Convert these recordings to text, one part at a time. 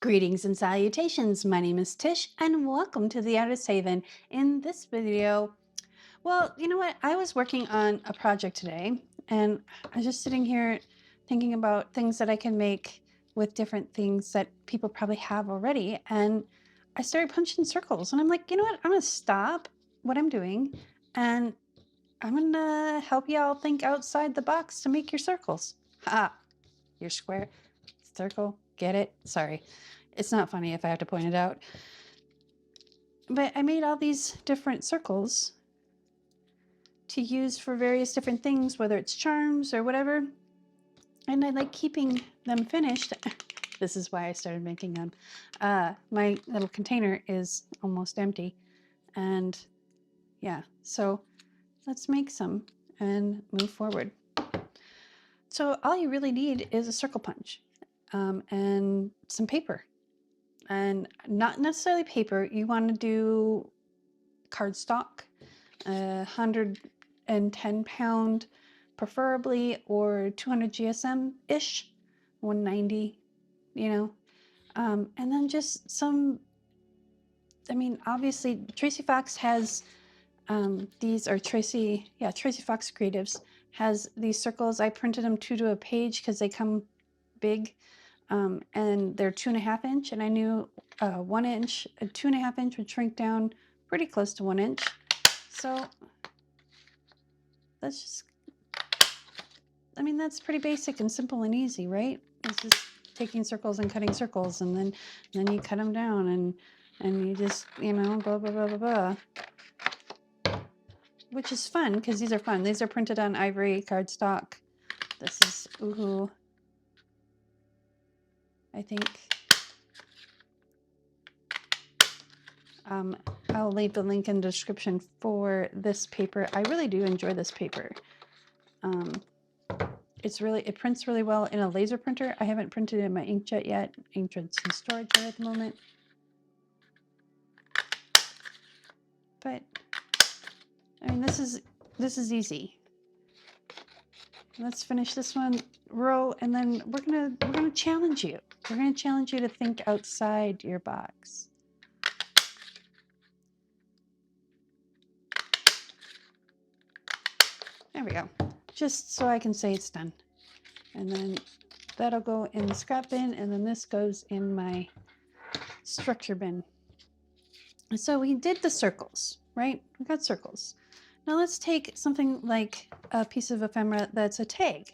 Greetings and salutations. My name is Tish and welcome to the Artist Haven. In this video, well, you know what? I was working on a project today and I was just sitting here thinking about things that I can make with different things that people probably have already. And I started punching circles and I'm like, you know what? I'm going to stop what I'm doing and I'm going to help y'all think outside the box to make your circles. Ha! Your square, circle, get it? Sorry. It's not funny if I have to point it out. But I made all these different circles to use for various different things, whether it's charms or whatever. And I like keeping them finished. This is why I started making them. My little container is almost empty. And yeah, so let's make some and move forward. So all you really need is a circle punch and some paper. And not necessarily paper. You want to do cardstock, 110-pound preferably, or 200 GSM-ish, 190, you know. And then just some, I mean, obviously Tracy Fox has these, or Tracy Fox Creatives has these circles. I printed them 2 to a page because they come big. And they're 2.5 inch, and I knew 1 inch, a 2.5 inch would shrink down pretty close to 1 inch. So that's just, I mean, that's pretty basic and simple and easy, right? It's just taking circles and cutting circles, and then you cut them down, and you just, you know, blah, blah, blah, blah, blah. Which is fun, because these are fun. These are printed on ivory cardstock. This is Uhu, I think. I'll leave the link in the description for this paper. I really do enjoy this paper. It prints really well in a laser printer. I haven't printed in my inkjet yet. Inkjet's in storage right at the moment. But I mean, this is easy. Let's finish this one row, and then we're gonna challenge you. We're gonna challenge you to think outside your box. There we go. Just so I can say it's done. And then that'll go in the scrap bin, and then this goes in my structure bin. So we did the circles, right? We got circles. Now let's take something like a piece of ephemera that's a tag.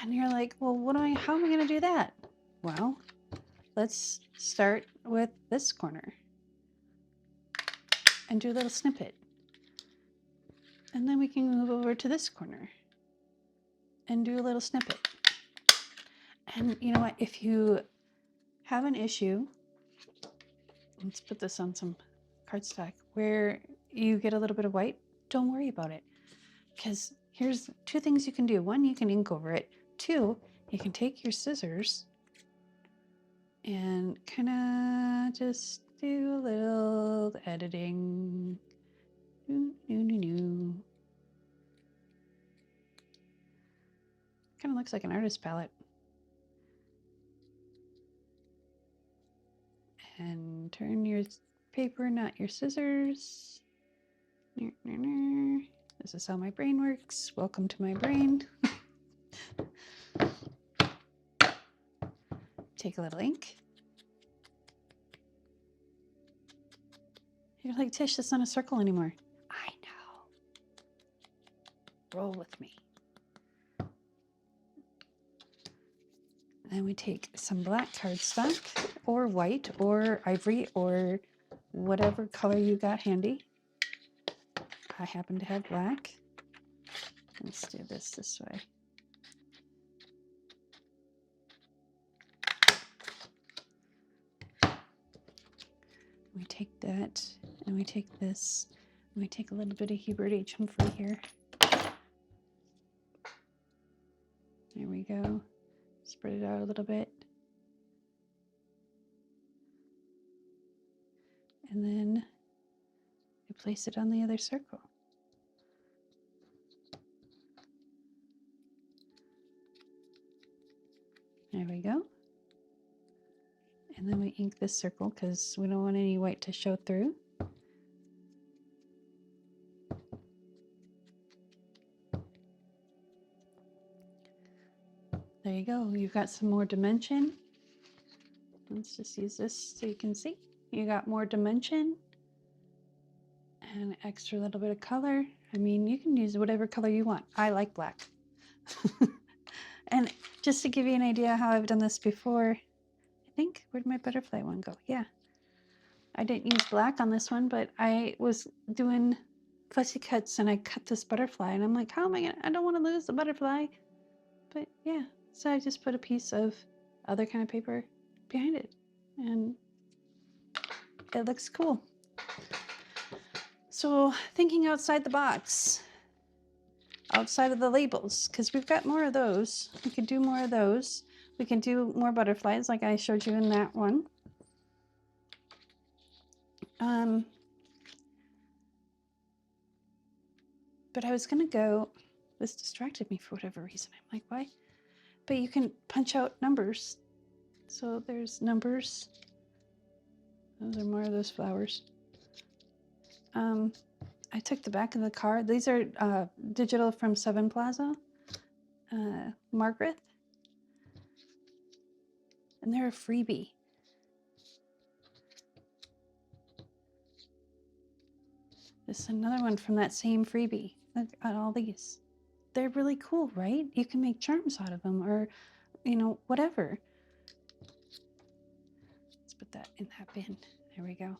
And you're like, well, how am I going to do that? Well, let's start with this corner and do a little snippet. And then we can move over to this corner and do a little snippet. And you know what? If you have an issue, let's put this on some cardstock, where you get a little bit of white, don't worry about it. Because here's 2 things you can do. 1, you can ink over it. 2, you can take your scissors and kind of just do a little editing. Kind of looks like an artist palette. And turn your paper, not your scissors. This is how my brain works. Welcome to my brain. Take a little ink. You're like, Tish, that's not a circle anymore. I know. Roll with me. Then we take some black cardstock, or white, or ivory, or whatever color you got handy. I happen to have black. Let's do this way. We take that, and we take this, and we take a little bit of Hubert H. Humphrey here. There we go. Spread it out a little bit. And then we place it on the other circle. There we go. And then we ink this circle because we don't want any white to show through. There you go. You've got some more dimension. Let's just use this so you can see. You got more dimension and an extra little bit of color. I mean, you can use whatever color you want. I like black. And just to give you an idea how I've done this before, I think, where'd my butterfly one go? Yeah. I didn't use black on this one, but I was doing fussy cuts and I cut this butterfly and I'm like, how am I gonna, I don't want to lose the butterfly. But yeah, so I just put a piece of other kind of paper behind it and it looks cool. So thinking outside the box, outside of the labels, because we've got more of those. We could do more of those. We can do more butterflies like I showed you in that one. But I was gonna go, this distracted me for whatever reason. I'm like, why? But you can punch out numbers. So there's numbers. Those are more of those flowers. I took the back of the card. These are digital from Seven Plaza, Margaret. And they're a freebie. This is another one from that same freebie. Look at all these. They're really cool, right? You can make charms out of them or, you know, whatever. Let's put that in that bin. There we go.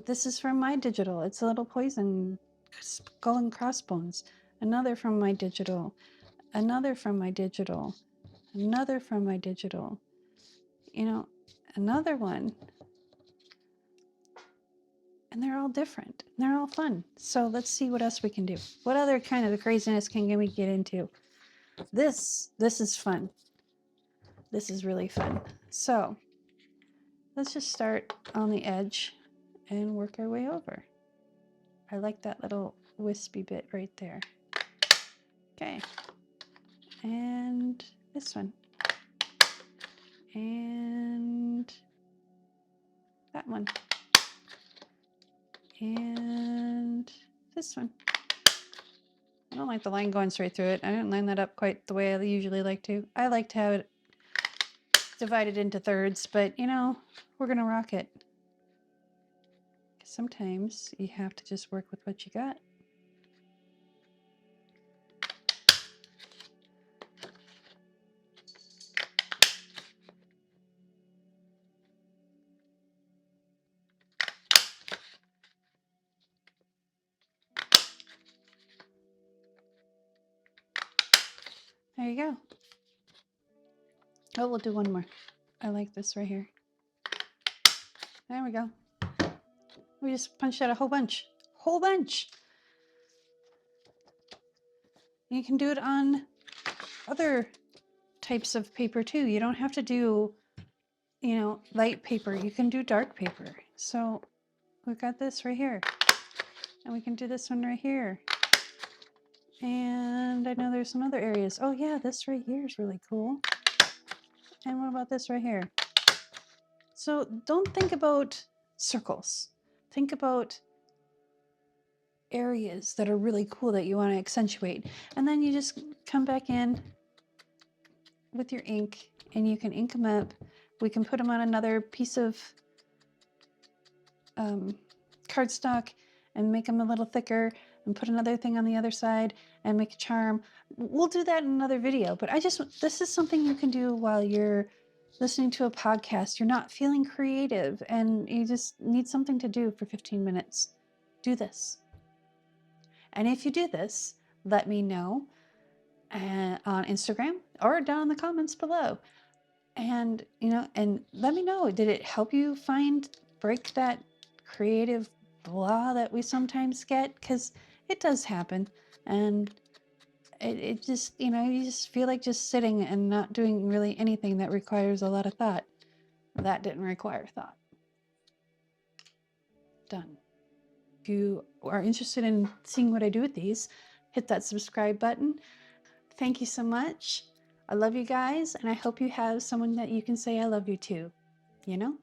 This is from my digital. It's a little poison skull and crossbones. Another from my digital. Another from my digital. Another from my digital. You know, another one. And they're all different. They're all fun. So let's see what else we can do. What other kind of craziness can we get into? This is fun. This is really fun. So let's just start on the edge and work our way over. I like that little wispy bit right there. Okay. And this one. And that one. And this one. I don't like the line going straight through it. I didn't line that up quite the way I usually like to. I like to have it divided into thirds, but you know, we're gonna rock it. Sometimes you have to just work with what you got. There you go. Oh, we'll do one more. I like this right here. There we go. We just punched out a whole bunch. Whole bunch. You can do it on other types of paper too. You don't have to do, you know, light paper. You can do dark paper. So we've got this right here. And we can do this one right here. And I know there's some other areas. Oh yeah, this right here is really cool. And what about this right here? So don't think about circles. Think about areas that are really cool that you want to accentuate. And then you just come back in with your ink and you can ink them up. We can put them on another piece of cardstock and make them a little thicker and put another thing on the other side and make a charm. We'll do that in another video, but this is something you can do while you're listening to a podcast. You're not feeling creative and you just need something to do for 15 minutes. Do this. And if you do this, let me know on Instagram or down in the comments below. And, you know, and let me know, did it help you break that creative blah that we sometimes get? Because it does happen. And it just, you know, you just feel like just sitting and not doing really anything that requires a lot of thought. That didn't require thought. Done. If you are interested in seeing what I do with these, hit that subscribe button. Thank you so much. I love you guys, and I hope you have someone that you can say I love you to. you know?